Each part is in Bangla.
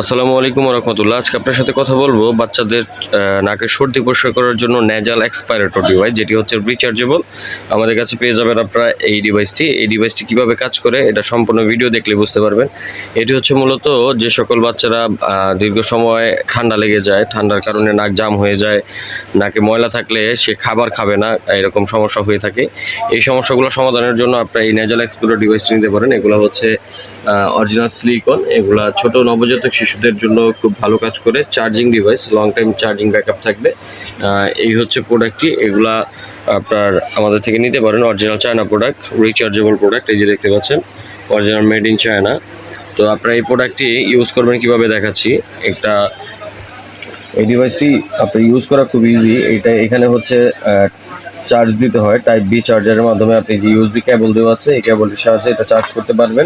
আসসালামু আলাইকুম রহমতুল্লাহ। আজকে আপনার সাথে কথা বলবো বাচ্চাদের নাকের সর্দি পরিষ্কার করার জন্য নেজাল এক্সপাইরেটর ডিভাইস, যেটি হচ্ছে রিচার্জেবল। আমাদের কাছে পেয়ে যাবেন আপনারা এই ডিভাইসটি কিভাবে কাজ করে এটা সম্পূর্ণ ভিডিও দেখলে বুঝতে পারবেন। এটি হচ্ছে মূলত যে সকল বাচ্চারা দীর্ঘ সময় ঠান্ডা লেগে যায়, ঠান্ডার কারণে নাক জাম হয়ে যায়, নাকে ময়লা থাকলে সে খাবার খাবে না, এরকম সমস্যা হয়ে থাকে। এই সমস্যাগুলো সমাধানের জন্য আপনারা এই নেজাল এক্সপাইরেটর ডিভাইসটি নিতে পারেন। এগুলো হচ্ছে অরিজিনাল সিলিকন। এগুলা ছোট নবজাতক শিশুদের জন্য খুব ভালো কাজ করে। Charging device, long time charging backup থাকবে। এই হচ্ছে প্রোডাক্টটি। এগুলা আপনার আমাদের থেকে নিতে পারেন। Original China product, rechargeable product, এই যে দেখতে পাচ্ছেন অরিজিনাল মেড ইন চায়না। তো আপনারা এই প্রোডাক্টটি ইউজ করবেন কিভাবে দেখাচ্ছি। এই ডিভাইসটি আপনি ইউজ করা খুব ইজি। এখানে হচ্ছে চার্জ দিতে হয় টাইপ বি চার্জারের মাধ্যমে। আপনি যে ইউএসবি কেবল দেওয়া আছে, এই কেবলটির সাহায্যে এটা চার্জ করতে পারবেন।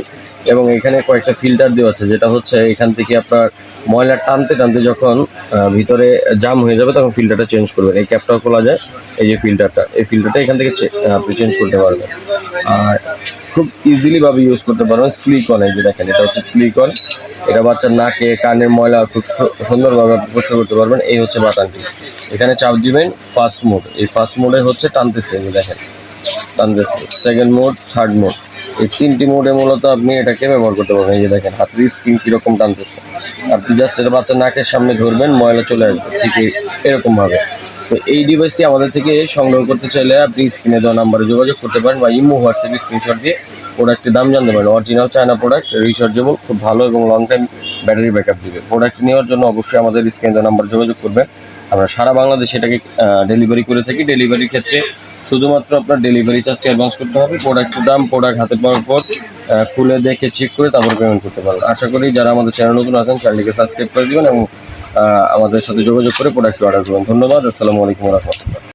এবং এখানে কয়েকটা ফিল্টার দেওয়া আছে, যেটা হচ্ছে এখান থেকে আপনার ময়লা টানতে টানতে যখন ভিতরে জাম হয়ে যাবে তখন ফিল্টারটা চেঞ্জ করবেন। এই ক্যাপটাও খোলা যায়, এই যে ফিল্টারটা, এই ফিল্টারটা এখান থেকে আপনি চেঞ্জ করতে পারবেন। আর খুব ইজিলি ভাবে ইউজ করতে পারবেন। সিলিকন, এই যে দেখেন এটা হচ্ছে সিলিকন। এটা বাচ্চার নাকে কানের ময়লা খুব সুন্দরভাবে পরিষ্কার করতে পারবেন। এই হচ্ছে বাটনটি, এখানে চাপ দিবেন ফার্স্ট মোড। এই ফার্স্ট মোডে হচ্ছে টানতেছে, দেখেন টানতেছে। সেকেন্ড মোড, থার্ড মোড, এই তিনটি মোডে মূলত আপনি এটাকে ব্যবহার করতে পারবেন। এই যে দেখেন হাতের স্ক্রিন কীরকম টানতেছে। আপনি জাস্ট এটা বাচ্চার নাকের সামনে ধরবেন, ময়লা চলে আসবে ঠিক এরকমভাবে। তো এই ডিভাইসটি আমাদের থেকে সংগ্রহ করতে চাইলে আপনি স্ক্রিনে দেওয়া নাম্বারে যোগাযোগ করতে পারেন, বা ইমো হোয়াটসঅ্যাপে স্ক্রিনশট দিয়ে প্রোডাক্টের দাম জানতে পারেন। অরিজিনাল চায়না প্রোডাক্ট, রিচার্জেবল, খুব ভালো এবং লং টাইম ব্যাটারি ব্যাকআপ দিবে। প্রোডাক্ট নেওয়ার জন্য অবশ্যই আমাদের স্ক্রিনে দেওয়া নাম্বারে যোগাযোগ করবেন। আমরা সারা বাংলাদেশে এটাকে ডেলিভারি করে থাকি। ডেলিভারির ক্ষেত্রে শুধুমাত্র আপনার ডেলিভারি চার্জটি অ্যাডভান্স করতে হবে। প্রোডাক্টের দাম প্রোডাক্ট হাতে পাওয়ার পর খুলে দেখে চেক করে তারপর পেমেন্ট করতে পারবেন। আশা করি যারা আমাদের চ্যানেল নতুন আছেন চ্যানেলটিকে সাবস্ক্রাইব করে দেবেন এবং আমাদের সাথে যোগাযোগ করে প্রোডাক্টটি অর্ডার করবেন। ধন্যবাদ। আসসালামু আলাইকুম রহমতুল্লাহ।